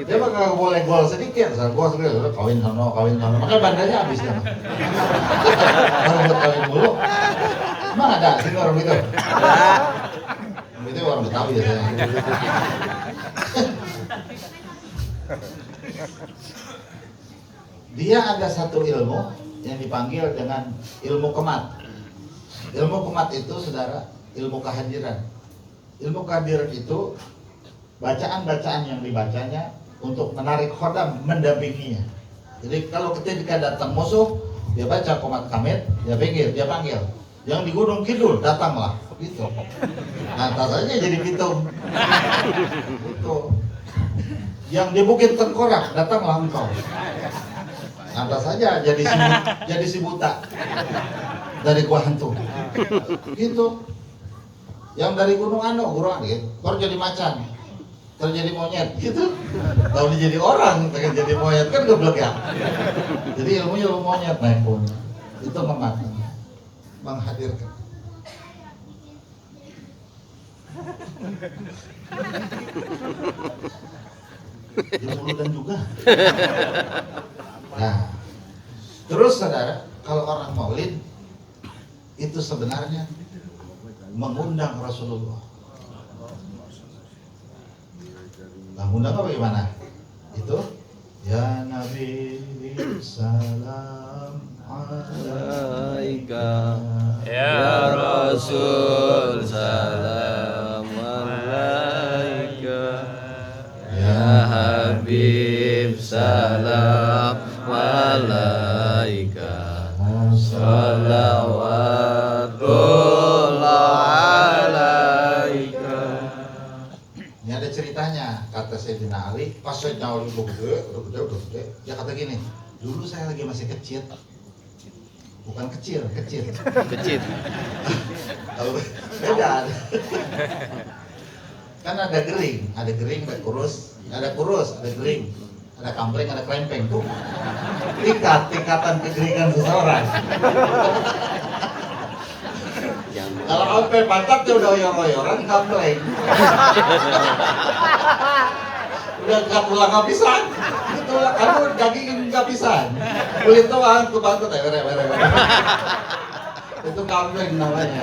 S1: Dia mah nggak boleh gol sedikit, gol sedikit, kawin sono, makanya bandanya habis dia. Kalau buat kawin mulu, emang ada sih orang itu. Itu orang Betawi ya saya. Dia ada satu ilmu yang dipanggil dengan ilmu kemat. Ilmu kemat itu saudara, ilmu kehadiran. Ilmu kehadiran itu bacaan-bacaan yang dibacanya untuk menarik khodam mendampinginya. Jadi kalau ketika datang musuh, dia baca komat kamit, dia panggil. Yang di Gunung Kidul datanglah, gitu. Lantas aja jadi pitung. Gitu. Yang di Bukit Tengkorak datanglah engkau. Lantas saja jadi si buta dari gua hantu. Gitu. Yang dari Gunung Ano, gitu, baru jadi macan. Terjadi monyet, gitu. Tahu dia jadi orang, pengen jadi monyet kan geblek ya. Jadi ilmunya ilmu monyet naik pun. Itu menghadirkan. Ilmu juga. Nah, terus saudara, kalau orang Maulid itu sebenarnya mengundang Rasulullah. Mengundang apa gimana? Itu ya Nabi salam alaika
S3: Ya Rasul salam alaika Ya Habib salam alaika Salawatullah alaika.
S1: Ini ada ceritanya, kata Sayyidina Ali, pas Sayyidina Ali udah gede, dia kata gini, dulu saya lagi masih kecil. Bukan kecil. Kalau beda. Kan ada gering, ada kurus, ada gering, ada kampleng, ada krempeng tuh. Tingkatan kegeringan seseorang. Kalau sampai pantat dia udah oyor-oyoran kampleng. Udah nggak tulang habisan, tulang kamu daging habisan, kulit doang tuh pantat ya, itu kampleng namanya.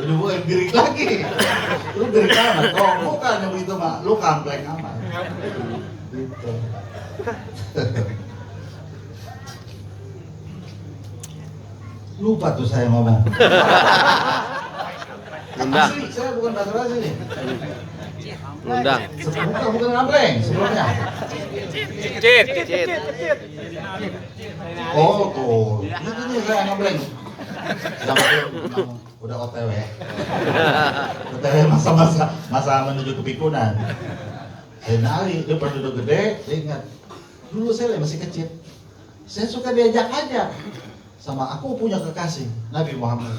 S1: Lu yang gering lagi, lu gering amat, kok bukan yang itu mah, lu kampleng amat. Gitu. Lupa tuh saya ngomong.
S3: Undang.
S1: Asli, saya bukan basa-basi nih.
S3: Undang.
S1: Bukan kampleng sebelumnya.
S3: Cit.
S1: Oh tuh, itu nih saya ngebleng. Udah OTW. OTW masa menuju kepikunan. Sayyidina Ali, dia penduduk gede, dia ingat. Dulu saya masih kecil, saya suka diajak aja sama aku punya kekasih, Nabi Muhammad.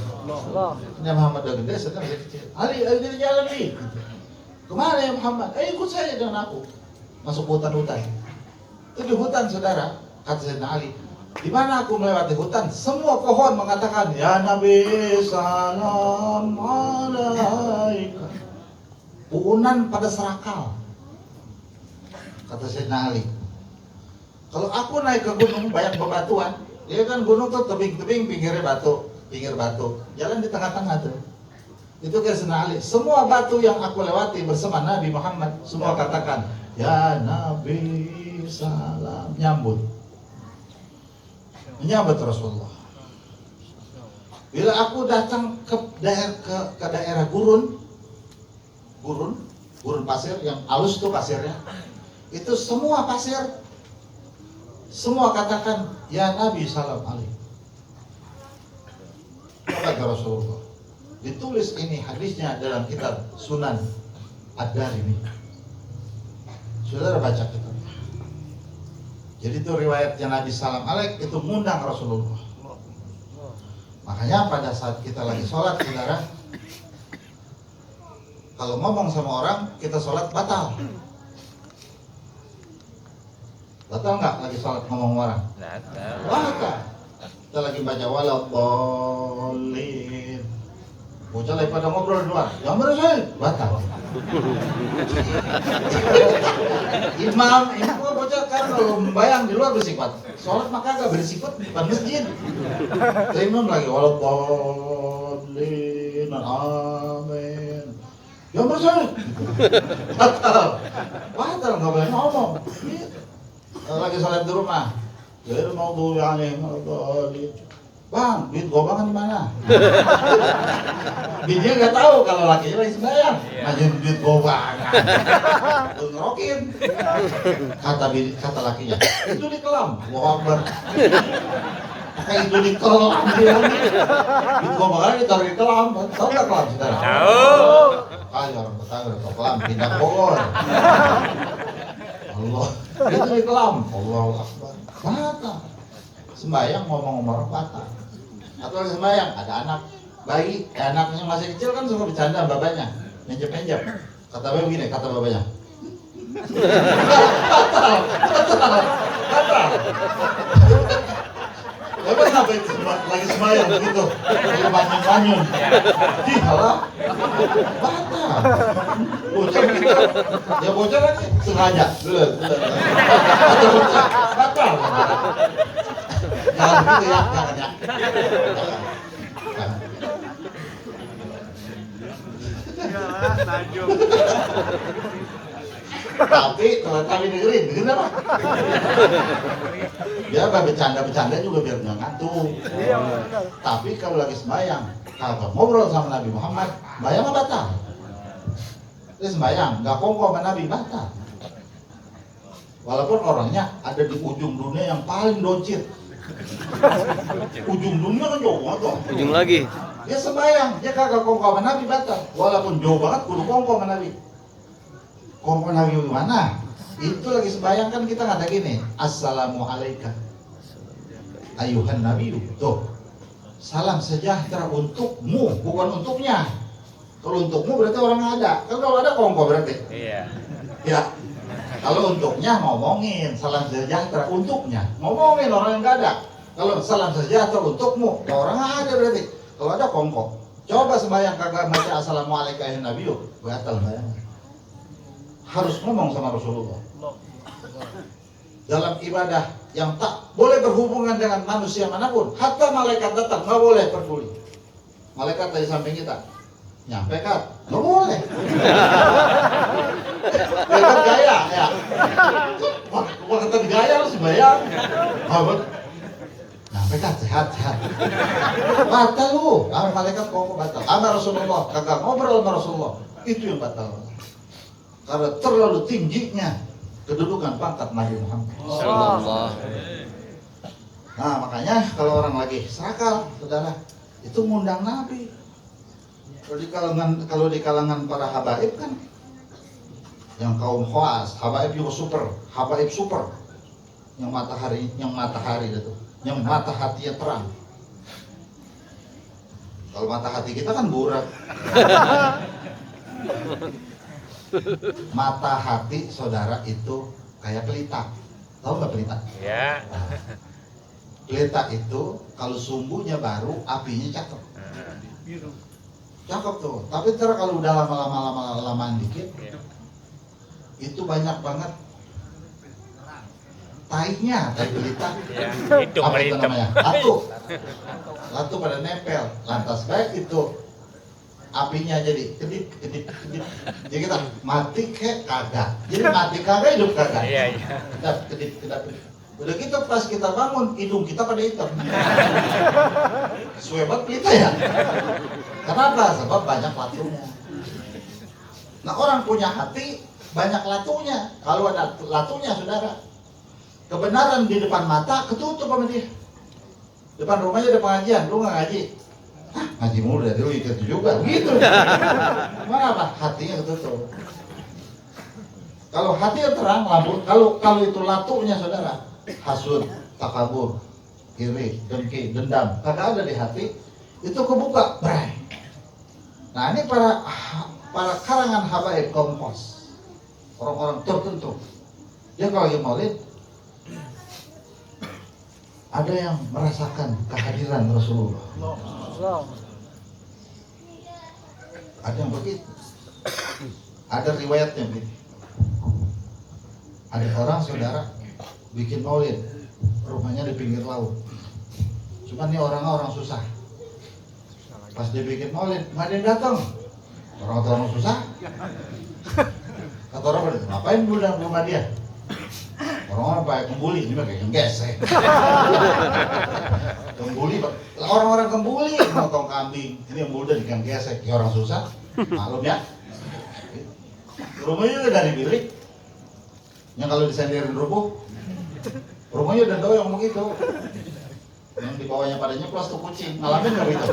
S1: Nabi Muhammad udah gede, saya masih kecil. Ali, ayo kita jalan nih. Kemana ya Muhammad? Ikut saya dengan aku. Masuk hutan-hutan. Itu di hutan saudara, kata Sayyidina Ali. Di mana aku melewati hutan, semua pohon mengatakan, ya Nabi salam alaika. Puunan pada serakal. Kata Sayyidina Ali. Kalau aku naik ke gunung banyak bebatuan, dia kan gunung tuh tebing-tebing pinggir batu. Jalan di tengah-tengah tuh. Itu kayak Sayyidina Ali. Semua batu yang aku lewati bersama Nabi Muhammad, semua katakan, ya Nabi salam, nyambut Rasulullah. Bila aku datang ke daerah gurun pasir yang halus tuh pasirnya, itu semua pasir, semua katakan ya Nabi salam alaihi. Kata Rasulullah. Ditulis ini hadisnya dalam kitab Sunan Ad-Darimi. Saudara baca kitab. Jadi itu riwayatnya Nabi salam alaik itu mengundang Rasulullah. Makanya pada saat kita lagi sholat, saudara, kalau ngomong sama orang, kita sholat batal. Batal nggak lagi sholat ngomong orang? Batal. Kita lagi baca waladdallin. Bocah lagi pada ngobrol di luar, yang bersih, batal. Imam bocah kan kalau membayang di luar bersifat, sholat maka agak bersifat di depan masjid. Imam lagi waladdallin, amin. Yang bersih, batal nggak boleh ngomong. Lagi sholat di rumah, jadi mau tuh yang Bang, duit gobangan di mana? Bininya nggak tahu kalau lakinya lagi sembahyang, ngajuin duit gobangan, ngerokin. Kata lakinya, itu di kelam, Allahu Akbar. Pakai itu di kelam dia. Duit gobangan ditaruh di kelam, tahu nggak kelam saudara?
S3: Tahu.
S1: Kali orang tetangga ke kelam, pindah Bogor. Allah, itu di kelam, Allahu Akbar. Mata, sembahyang ngomong-ngomong batal. Atau lagi sembahyang, ada anak bayi, anaknya masih kecil kan suka bercanda bapaknya, menjep-menjep. Kata bapak begini, kata bapaknya, batal. Bapak kenapa itu lagi sembahyang begitu, lagi manyun-manyun, halah, batal. Bocah begitu, ya bocah lagi sengaja, batal. Jangan begitu ya, jangan ya. Tapi kalau kami dengerin apa? Biar bercanda juga biar nggak ngantuk. Tapi kalau lagi sembahyang, kalau ngobrol sama Nabi Muhammad, sembahyang nggak batal. Dia sembahyang, nggak kongko sama Nabi, batal. Walaupun orangnya ada di ujung dunia yang paling doncit. Ujung dunia kan jauh banget tuh.
S3: Ujung lagi.
S1: Dia sembahyang, dia kagak kongko sama Nabi, batal. Walaupun jauh banget, kudu kongko sama Nabi. Kongko Nabi gimana? Itu lagi sembahyang kan kita ngata gini, Assalamualaikum ayuhan Nabi. Tuh, salam sejahtera untukmu, bukan untuknya. Kalau untukmu berarti orang ada. Kan kalau ada kongko berarti. Iya. Ya. Kalau untuknya ngomongin salam sejahtera, untuknya ngomongin orang yang nggak ada. Kalau salam sejahtera untukmu, ya orang ada berarti. Kalau ada kongko, coba sembahyang kagak baca assalamualaikum ya Nabi, batal sembahyang. Harus ngomong sama Rasulullah. Dalam ibadah yang tak boleh berhubungan dengan manusia manapun, hatta malaikat datang nggak boleh peduli. Malaikat dari samping kita, nyampe kan? Nggak boleh. Hebat gaya ya. Wah kata gaya harus bayar. Nyampe kan sehat. Batal lu. Malaikat kok batal. Sama Rasulullah kagak ngobrol sama Rasulullah. Itu yang batal. Karena terlalu tingginya kedudukan pangkat Nabi Muhammad. Nah makanya kalau orang lagi serakal, saudara, itu ngundang Nabi. Kalau di kalangan para habaib kan yang kaum khawas, habaib juga super, habaib super. Yang matahari itu, yang mata hatinya terang. Kalau mata hati kita kan burak. Mata hati saudara itu kayak pelita. Tahu nggak pelita?
S3: Ya.
S1: Pelita itu kalau sumbunya baru, apinya cakep. Cakep tuh. Tapi ntar kalau udah lama-lama dikit, itu banyak banget taiknya, tai pelita.
S3: Ya, itu
S1: Apa itu
S3: hitam.
S1: namanya? Latu pada nempel. Lantas baik itu apinya jadi kedip. Jadi kita mati kayak kagak. Jadi mati kagak, hidup kagak.
S3: Iya.
S1: Kedip. Udah gitu pas kita bangun, hidung kita pada hitam. Suebat pelita ya. Kenapa? Sebab banyak latunya. Nah, orang punya hati banyak latunya. Kalau ada latunya, saudara, kebenaran di depan mata ketutup sama dia. Depan rumahnya ada pengajian, lu nggak ngaji. Hah, ngaji mulu dari lu ikut juga, gitu. Kenapa? Hatinya ketutup. Kalau hatinya terang, kalau itu latunya, saudara, hasud, takabur, iri, dengki, dendam, kagak ada di hati, itu kebuka, bray. Nah, ini para karangan habaib kompos, orang-orang tertentu. Dia kalau lagi maulid, ada yang merasakan kehadiran Rasulullah. Ada yang begitu. Ada riwayatnya begitu. Ada orang saudara bikin maulid, rumahnya di pinggir laut. Cuman ini orang susah. Pas dia bikin maulid, nggak ada yang datang. Orang susah. Kata orang, ngapain dulu dalam rumah dia? Orang-orang pakai kembuli, ini pakai yang gesek. Kembuli, orang-orang kembuli motong kambing, ini yang muda di yang gesek, ya orang susah, maklum ya. Rumahnya udah dari bilik, yang kalau disenderin rubuh, rumahnya udah doyong begitu. Yang di bawahnya pada nyeplos tuh kucing, ngalamin nggak begitu?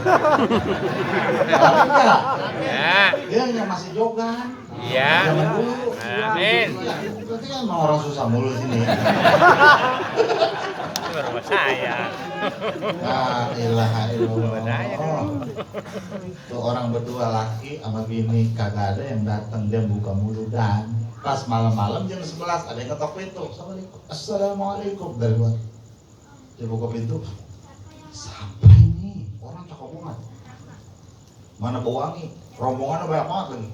S1: Ngalamin nggak?
S3: Ya.
S1: Dia yang masih jogan.
S3: Iya.
S1: Zaman dulu.
S3: Amin.
S1: Berarti kan emang orang susah mulu sini.
S3: Itu rumah saya.
S1: La ilaha illallah. Tuh orang berdua laki sama bini kagak ada yang datang, dia buka mulut dan pas malam-malam jam 11 ada yang ketok pintu. Assalamualaikum dari luar. Dia buka pintu. Siapa ini? Orang cakep banget. Mana bau wangi? Rombongannya banyak banget lagi.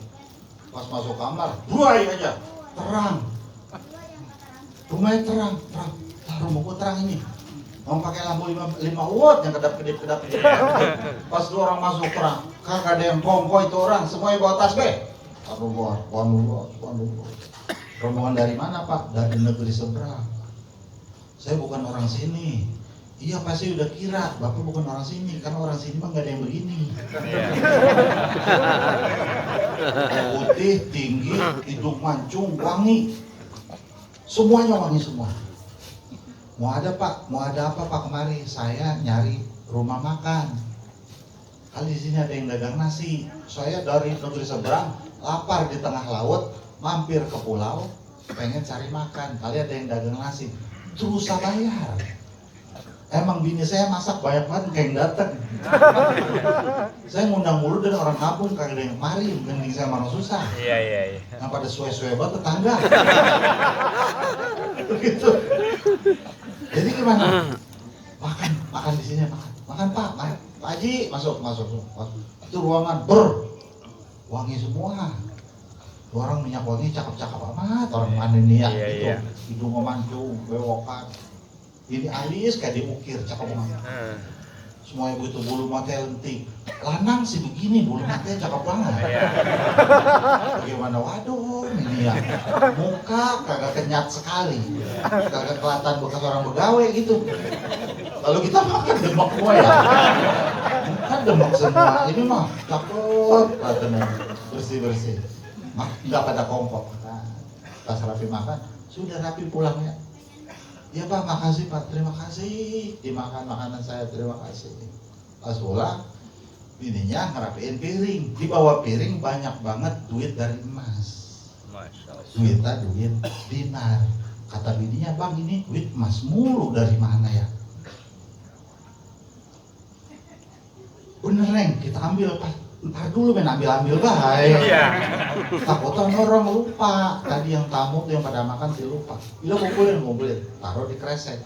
S1: Pas masuk kamar, buai aja, terang. Rumahnya terang. Rumah gua terang ini. Mau pakai lampu 5 watt yang kedap-kedip. Pas dua orang masuk terang, kagak ada yang kongko itu orang, semuanya bawa tasbih. Allahu Akbar. Rombongan dari mana, Pak? Dari negeri seberang. Saya bukan orang sini. Iya, pasti udah kira Bapak bukan orang sini, karena orang sini mah nggak ada yang begini. Putih, tinggi, hidung mancung, wangi. Semuanya wangi semua. Mau ada apa Pak kemari? Saya nyari rumah makan. Kali di sini ada yang dagang nasi. Saya dari negeri seberang, lapar di tengah laut, mampir ke pulau, pengen cari makan. Kali ada yang dagang nasi. Terus saya bayar. Emang bini saya masak banyak banget kayak yang datang. Saya ngundang mulu dari orang kampung kagak ada yang kemari, mending saya marah susah.
S3: Iya.
S1: Yang pada suwe-suwe banget tetangga. Begitu. Jadi gimana? Makan di sini makan Pak Haji masuk. Itu ruangan wangi semua. Orang minyak wangi cakep-cakep amat, orang mana nih ya gitu. Hidung mancung, bewokan. Ini alis kayak diukir, cakep banget. Semuanya begitu, bulu mata lentik. Lanang sih begini, bulu matanya cakep banget. Bagaimana? Waduh, ini ya. Muka kagak kenyat sekali. Kagak kelihatan bekas orang begawe gitu. Lalu kita makan demak semua ya. Kan demak semua. Ini mah cakep, katanya bersih. Nggak pada kongkok. Pas Rafi makan, sudah Rafi pulang ya. Ya Pak, makasih Pak, terima kasih. Dimakan makanan saya, terima kasih. Pas pulang, bininya ngerapiin piring. Di bawah piring banyak banget duit dari emas.
S3: Masya Allah.
S1: Minta duit dinar. Kata bininya, bang ini duit emas mulu, dari mana ya? Bener Neng, kita ambil Pak. Ntar dulu ambil baik.
S3: Iya.
S1: Takutnya orang lupa. Tadi yang tamu tuh yang pada makan sih lupa. Iya kumpulin, taruh di kresek.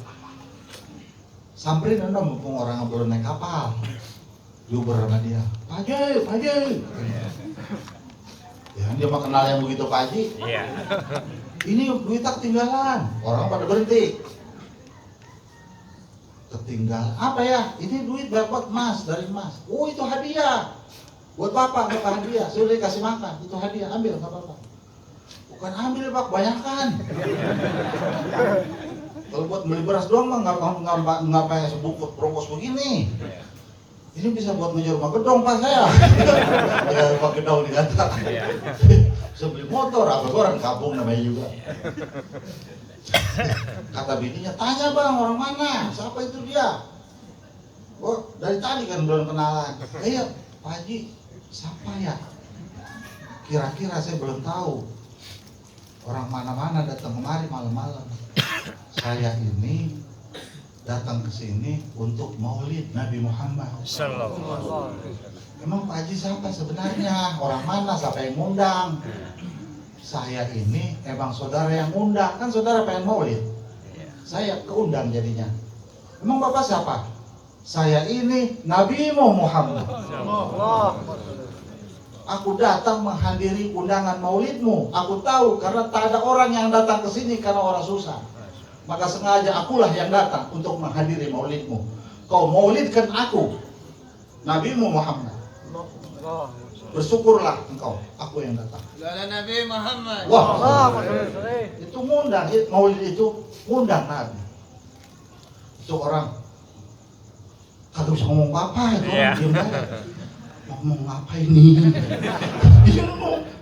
S1: Samperin anda mumpung orang yang belum naik kapal. Diuber sama dia, Pak Haji. Ya dia mah kenal yang begitu Pak Haji.
S3: Iya.
S1: Ini duit tak ketinggalan. Orang pada berhenti. Ketinggalan apa ya? Ini duit dapat emas, dari emas. Oh itu hadiah buat bapak hadiah. Sudah dikasih makan, itu hadiah, ambil nggak apa-apa. Bukan ambil Pak, kebanyakan. Kalau buat beli beras doang mah nggak pakai sebungkus prokos begini. Ini bisa buat ngejar rumah gedong Pak saya. Ya rumah gedong dikata. Bisa beli motor, apa orang kampung namanya juga. Kata bininya, tanya bang orang mana, siapa itu dia? Oh dari tadi kan belum kenalan. Iya Pak Haji, siapa ya? Kira-kira saya belum tahu. Orang mana-mana datang kemari malam-malam. Saya ini datang ke sini untuk maulid Nabi Muhammad.
S3: Sallallahu.
S1: Emang Pak Haji siapa sebenarnya? Orang mana? Siapa yang ngundang? Saya ini emang saudara yang ngundang, kan saudara pengen maulid. Saya keundang jadinya. Emang Bapak siapa? Saya ini Nabimu Muhammad. Aku datang menghadiri undangan maulidmu. Aku tahu karena tak ada orang yang datang ke sini karena orang susah. Maka sengaja akulah yang datang untuk menghadiri maulidmu. Kau maulidkan aku, Nabimu Muhammad. Bersyukurlah engkau, aku yang datang.
S2: Lala Nabi Muhammad.
S1: Wah, itu ngundang, maulid itu ngundang Nabi. Itu orang kagak bisa ngomong apa, itu orang diam aja. Ngomong apa ini?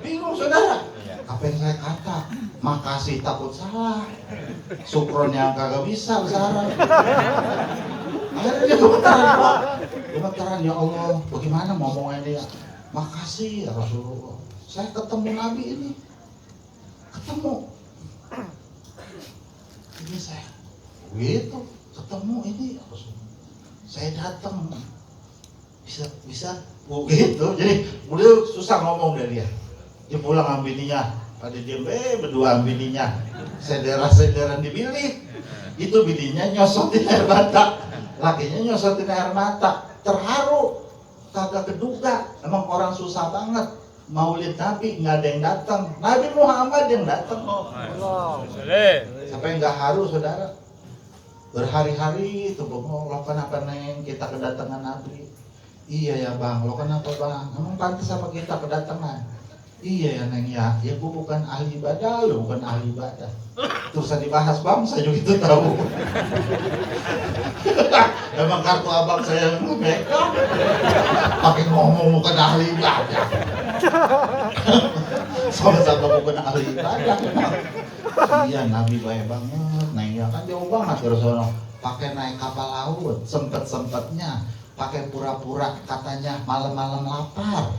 S1: Bingung saudara. Apa yang saya kata? Makasih takut salah. Syukron yang kagak bisa salah. Akhirnya dia gemetaran, ya Allah, bagaimana ngomongnya dia? Makasih ya Rasulullah. Saya ketemu Nabi ini. Ketemu. Ini saya. Gitu. Ketemu ini ya Rasulullah. Saya datang. Bisa. Begitu. Jadi udah susah ngomong dari dia. Dia pulang sama bininya. Pada dia berdua sama bininya. Sederan di bilik. Itu bininya nyosotin air mata. Lakinya nyosotin air mata. Terharu. Kagak keduga, emang orang susah banget maulid Nabi, nggak ada yang datang. Nabi Muhammad yang datang. Siapa yang nggak haru saudara? Berhari-hari itu lo kenapa Neng kita kedatangan Nabi? Iya ya bang, lo kenapa bang? Emang pantas apa kita kedatangan? Iya ya Neng ya, gua bukan ahli ibadah, lo bukan ahli ibadah. Terus dibahas bang, saya juga itu tahu. Emang kartu abang saya megang, pakai ngomong bukan ahli ibadah. Sama-sama bukan ahli ibadah. Iya Nabi baik banget, Neng ya kan jauh banget terus pakai naik kapal laut, sempet-sempetnya, pakai pura-pura katanya malam-malam lapar.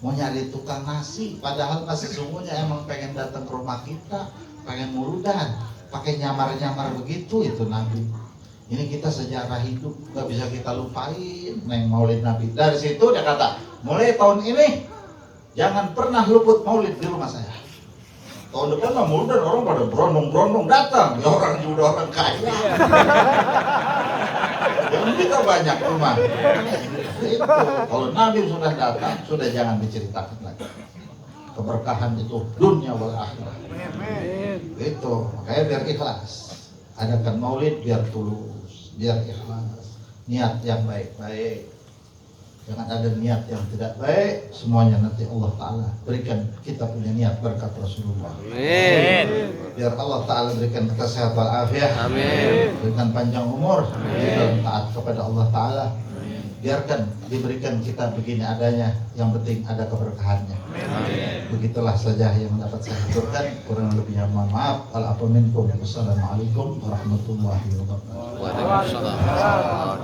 S1: Mau nyari tukang nasi, padahal pas sesungguhnya emang pengen datang ke rumah kita, pengen muludan, pakai nyamar-nyamar begitu itu Nabi. Ini kita sejarah hidup nggak bisa kita lupain, Neng maulid Nabi. Dari situ dia kata, mulai tahun ini jangan pernah luput maulid di rumah saya. Tahun depan lah muludan orang pada berondong-berondong datang, ya orang juga orang kaya. Yang kita banyak rumah. Itu kalau Nabi sudah datang, sudah jangan diceritakan lagi. Keberkahan itu dunia wal akhirah. Itu makanya biar ikhlas. Adakan maulid biar tulus, biar ikhlas. Niat yang baik-baik. Jangan ada niat yang tidak baik. Semuanya nanti Allah Ta'ala berikan kita punya niat berkat Rasulullah.
S3: Amin.
S1: Biar Allah Ta'ala berikan kesehatan afiat.
S3: Amin.
S1: Berikan panjang umur. Dan taat kepada Allah Ta'ala. Biarkan diberikan kita begini adanya, yang penting ada keberkahannya. Amin. Begitulah saja yang dapat saya aturkan, kurang lebihnya mohon maaf. Wassalamualaikum warahmatullahi wabarakatuh.
S4: Waalaikumsalam.